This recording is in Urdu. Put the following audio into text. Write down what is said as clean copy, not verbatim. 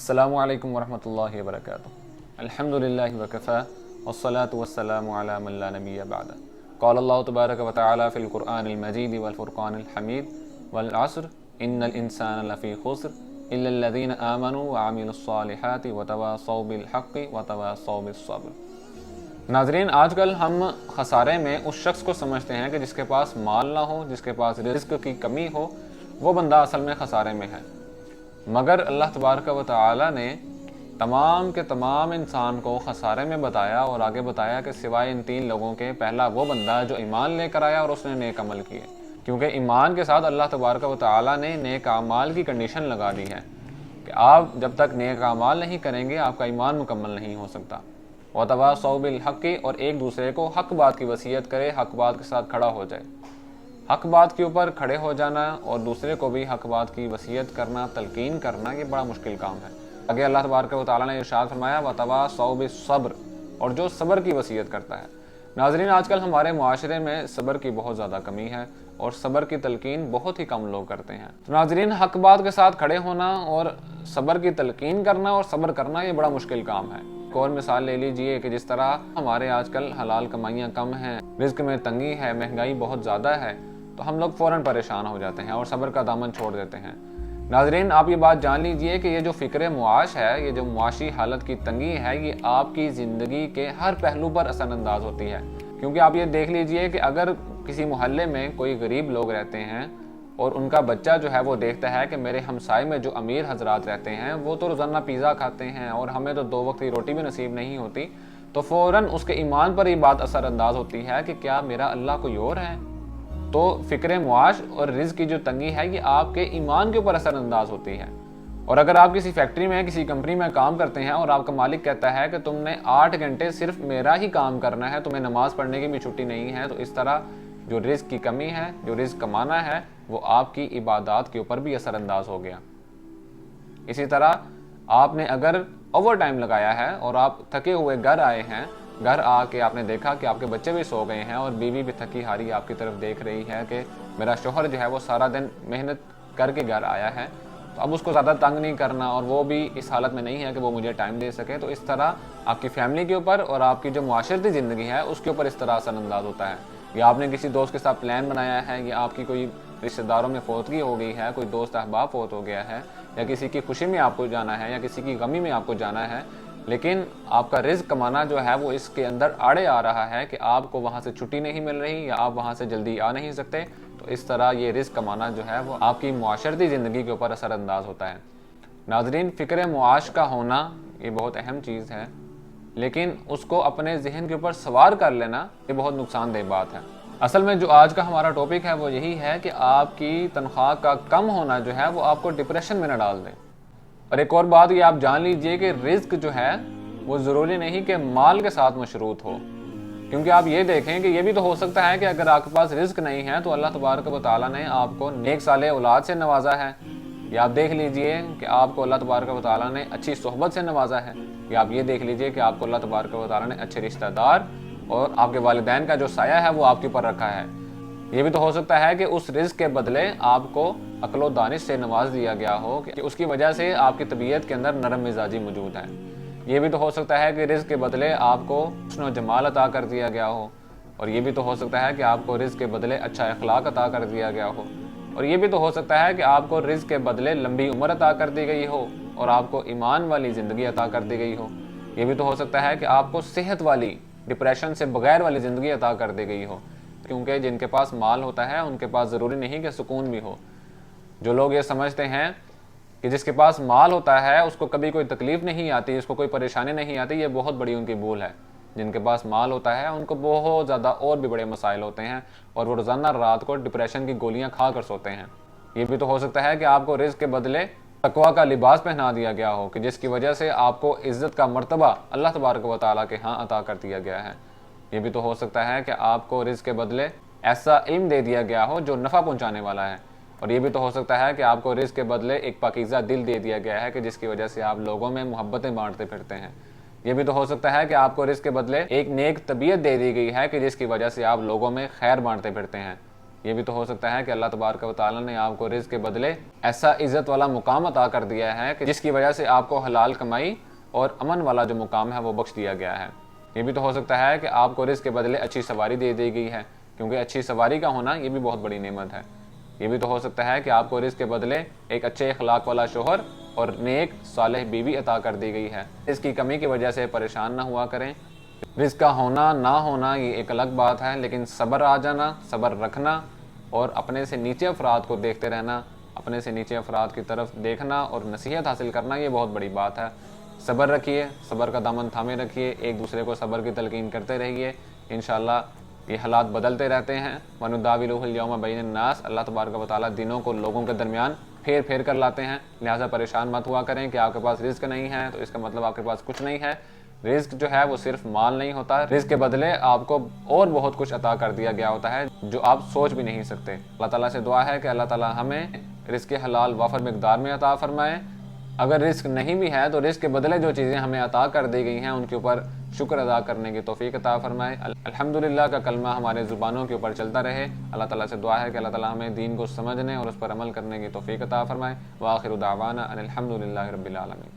السلام علیکم ورحمۃ اللہ وبرکاتہ۔ الحمدللہ وکفی والصلاة والسلام علی من لا نبی بعد۔ قال اللہ تبارک و تعالی فی القرآن المجید والفرقان الحمید والعصر ان الانسان لفی خسر الا الذین آمنوا وعملوا الصالحات وتواصوا بالحق وتواصوا بالصبر۔ ناظرین، آج کل ہم خسارے میں اس شخص کو سمجھتے ہیں کہ جس کے پاس مال نہ ہو، جس کے پاس رزق کی کمی ہو، وہ بندہ اصل میں خسارے میں ہے۔ مگر اللہ تبارک و تعالی نے تمام کے تمام انسان کو خسارے میں بتایا اور آگے بتایا کہ سوائے ان تین لوگوں کے، پہلا وہ بندہ جو ایمان لے کر آیا اور اس نے نیک عمل کیے، کیونکہ ایمان کے ساتھ اللہ تبارک و تعالی نے نیک اعمال کی کنڈیشن لگا دی ہے کہ آپ جب تک نیک اعمال نہیں کریں گے آپ کا ایمان مکمل نہیں ہو سکتا۔ وتواصوا بالحق، اور ایک دوسرے کو حق بات کی وصیت کرے، حق بات کے ساتھ کھڑا ہو جائے۔ حق بات کے اوپر کھڑے ہو جانا اور دوسرے کو بھی حق بات کی وصیت کرنا، تلقین کرنا، یہ بڑا مشکل کام ہے۔ آگے اللہ تبارک و تعالیٰ نے ارشاد فرمایا وتواصوا بالصبر، اور جو صبر کی وصیت کرتا ہے۔ ناظرین، آج کل ہمارے معاشرے میں صبر کی بہت زیادہ کمی ہے اور صبر کی تلقین بہت ہی کم لوگ کرتے ہیں۔ تو ناظرین، حق بات کے ساتھ کھڑے ہونا اور صبر کی تلقین کرنا اور صبر کرنا یہ بڑا مشکل کام ہے۔ ایک اور مثال لے لیجئے کہ جس طرح ہمارے آج کل حلال کمائیاں کم ہیں، رزق میں تنگی ہے، مہنگائی بہت زیادہ ہے، تو ہم لوگ فوراً پریشان ہو جاتے ہیں اور صبر کا دامن چھوڑ دیتے ہیں۔ ناظرین، آپ یہ بات جان لیجئے کہ یہ جو فکر معاش ہے، یہ جو معاشی حالت کی تنگی ہے، یہ آپ کی زندگی کے ہر پہلو پر اثر انداز ہوتی ہے۔ کیونکہ آپ یہ دیکھ لیجئے کہ اگر کسی محلے میں کوئی غریب لوگ رہتے ہیں اور ان کا بچہ جو ہے وہ دیکھتا ہے کہ میرے ہمسائے میں جو امیر حضرات رہتے ہیں وہ تو روزانہ پیزا کھاتے ہیں اور ہمیں تو 2 وقت کی روٹی بھی نصیب نہیں ہوتی، تو فوراً اس کے ایمان پر یہ بات اثر انداز ہوتی ہے کہ کیا میرا اللہ کوئی اور ہے؟ تو فکر معاش اور رزق کی جو تنگی ہے یہ آپ کے ایمان کے اوپر اثر انداز ہوتی ہے۔ اور اگر آپ کسی فیکٹری میں، کسی کمپنی میں کام کرتے ہیں اور آپ کا مالک کہتا ہے کہ تم نے 8 گھنٹے صرف میرا ہی کام کرنا ہے، تمہیں نماز پڑھنے کی بھی چھٹی نہیں ہے، تو اس طرح جو رزق کی کمی ہے، جو رزق کمانا ہے، وہ آپ کی عبادات کے اوپر بھی اثر انداز ہو گیا۔ اسی طرح آپ نے اگر اوور ٹائم لگایا ہے اور آپ تھکے ہوئے گھر آئے ہیں، گھر آ کے آپ نے دیکھا کہ آپ کے بچے بھی سو گئے ہیں اور بیوی بھی تھکی ہاری آپ کی طرف دیکھ رہی ہے کہ میرا شوہر جو ہے وہ سارا دن محنت کر کے گھر آیا ہے، تو اب اس کو زیادہ تنگ نہیں کرنا، اور وہ بھی اس حالت میں نہیں ہے کہ وہ مجھے ٹائم دے سکے۔ تو اس طرح آپ کی فیملی کے اوپر اور آپ کی جو معاشرتی زندگی ہے اس کے اوپر اس طرح اثر انداز ہوتا ہے۔ یا آپ نے کسی دوست کے ساتھ پلان بنایا ہے، یا آپ کی کوئی رشتہ داروں میں فوتگی ہو گئی ہے، کوئی دوست احباب فوت ہو گیا ہے، یا کسی کی خوشی میں آپ کو جانا ہے یا کسی کی غمی میں آپ کو جانا ہے، لیکن آپ کا رزق کمانا جو ہے وہ اس کے اندر آڑے آ رہا ہے کہ آپ کو وہاں سے چھٹی نہیں مل رہی یا آپ وہاں سے جلدی آ نہیں سکتے، تو اس طرح یہ رزق کمانا جو ہے وہ آپ کی معاشرتی زندگی کے اوپر اثر انداز ہوتا ہے۔ ناظرین، فکر معاش کا ہونا یہ بہت اہم چیز ہے، لیکن اس کو اپنے ذہن کے اوپر سوار کر لینا یہ بہت نقصان دہ بات ہے۔ اصل میں جو آج کا ہمارا ٹاپک ہے وہ یہی ہے کہ آپ کی تنخواہ کا کم ہونا جو ہے وہ آپ کو ڈپریشن میں نہ ڈال دے۔ اور ایک اور بات یہ آپ جان لیجئے کہ رزق جو ہے وہ ضروری نہیں کہ مال کے ساتھ مشروط ہو، کیونکہ آپ یہ دیکھیں کہ یہ بھی تو ہو سکتا ہے کہ اگر آپ کے پاس رزق نہیں ہے تو اللہ تبارک و تعالیٰ نے آپ کو نیک صالح اولاد سے نوازا ہے، یا آپ دیکھ لیجئے کہ آپ کو اللہ تبارک و تعالیٰ نے اچھی صحبت سے نوازا ہے، یا آپ یہ دیکھ لیجئے کہ آپ کو اللہ تبارک و تعالیٰ نے اچھے رشتہ دار اور آپ کے والدین کا جو سایہ ہے وہ آپ کے اوپر رکھا ہے۔ یہ بھی تو ہو سکتا ہے کہ اس رزق کے بدلے آپ کو عقل و دانش سے نواز دیا گیا ہو کہ اس کی وجہ سے آپ کی طبیعت کے اندر نرم مزاجی موجود ہے۔ یہ بھی تو ہو سکتا ہے کہ رزق کے بدلے آپ کو حسن و جمال عطا کر دیا گیا ہو، اور یہ بھی تو ہو سکتا ہے کہ آپ کو رزق کے بدلے اچھا اخلاق عطا کر دیا گیا ہو، اور یہ بھی تو ہو سکتا ہے کہ آپ کو رزق کے بدلے لمبی عمر عطا کر دی گئی ہو اور آپ کو ایمان والی زندگی عطا کر دی گئی ہو۔ یہ بھی تو ہو سکتا ہے کہ آپ کو صحت والی، ڈپریشن سے بغیر والی زندگی عطا کر دی گئی ہو، کیونکہ جن کے پاس مال ہوتا ہے ان کے پاس ضروری نہیں کہ سکون بھی ہو۔ جو لوگ یہ سمجھتے ہیں کہ جس کے پاس مال ہوتا ہے اس کو کبھی کوئی تکلیف نہیں آتی، اس کو کوئی پریشانی نہیں آتی، یہ بہت بڑی ان کی بھول ہے۔ جن کے پاس مال ہوتا ہے ان کو بہت زیادہ اور بھی بڑے مسائل ہوتے ہیں اور وہ روزانہ رات کو ڈپریشن کی گولیاں کھا کر سوتے ہیں۔ یہ بھی تو ہو سکتا ہے کہ آپ کو رزق کے بدلے تقویٰ کا لباس پہنا دیا گیا ہو کہ جس کی وجہ سے آپ کو عزت کا مرتبہ اللہ تبارک و تعالیٰ کے ہاں عطا کر دیا گیا ہے۔ یہ بھی تو ہو سکتا ہے کہ آپ کو رزق کے بدلے ایسا علم دے دیا گیا ہو جو نفع پہنچانے والا ہے، اور یہ بھی تو ہو سکتا ہے کہ آپ کو رزق کے بدلے ایک پاکیزہ دل دے دیا گیا ہے کہ جس کی وجہ سے آپ لوگوں میں محبتیں بانٹتے پھرتے ہیں۔ یہ بھی تو ہو سکتا ہے کہ آپ کو رزق کے بدلے ایک نیک طبیعت دے دی گئی ہے کہ جس کی وجہ سے آپ لوگوں میں خیر بانٹتے پھرتے ہیں۔ یہ بھی تو ہو سکتا ہے کہ اللہ تبارک و تعالیٰ نے آپ کو رزق کے بدلے ایسا عزت والا مقام عطا کر دیا ہے کہ جس کی وجہ سے آپ کو حلال کمائی اور امن والا جو مقام ہے وہ بخش دیا گیا ہے۔ یہ بھی تو ہو سکتا ہے کہ آپ کو رزق کے بدلے اچھی سواری دے دی گئی ہے، کیونکہ اچھی سواری کا ہونا یہ بھی بہت بڑی نعمت ہے۔ یہ بھی تو ہو سکتا ہے کہ آپ کو رزق کے بدلے ایک اچھے اخلاق والا شوہر اور نیک صالح بیوی عطا کر دی گئی ہے۔ رزق کی کمی کی وجہ سے پریشان نہ ہوا کریں۔ رزق کا ہونا نہ ہونا یہ ایک الگ بات ہے، لیکن صبر آ جانا، صبر رکھنا اور اپنے سے نیچے افراد کو دیکھتے رہنا، اپنے سے نیچے افراد کی طرف دیکھنا اور نصیحت حاصل کرنا، یہ بہت بڑی بات ہے۔ صبر رکھیے، صبر کا دامن تھامے رکھیے، ایک دوسرے کو صبر کی تلقین کرتے رہیے، انشاءاللہ یہ حالات بدلتے رہتے ہیں۔ وَنُدَاوِلُهُ الْيَوْمَ بَيْنَ النَّاسِ، اللہ تبارک و تعالیٰ دنوں کو لوگوں کے درمیان پھیر پھیر کر لاتے ہیں، لہٰذا پریشان مت ہوا کریں کہ آپ کے پاس رزق نہیں ہے تو اس کا مطلب آپ کے پاس کچھ نہیں ہے۔ رزق جو ہے وہ صرف مال نہیں ہوتا، رزق کے بدلے آپ کو اور بہت کچھ عطا کر دیا گیا ہوتا ہے جو آپ سوچ بھی نہیں سکتے۔ اللہ تعالیٰ سے دعا ہے کہ اللہ تعالیٰ ہمیں رزق حلال وافر مقدار میں عطا فرمائے۔ اگر رزق نہیں بھی ہے تو رزق کے بدلے جو چیزیں ہمیں عطا کر دی گئی ہیں ان کے اوپر شکر ادا کرنے کی توفیق عطا فرمائے۔ الحمدللہ کا کلمہ ہمارے زبانوں کے اوپر چلتا رہے۔ اللہ تعالیٰ سے دعا ہے کہ اللہ تعالیٰ ہمیں دین کو سمجھنے اور اس پر عمل کرنے کی توفیق عطا فرمائے۔ وآخر دعوانا ان الحمدللہ رب العالمین۔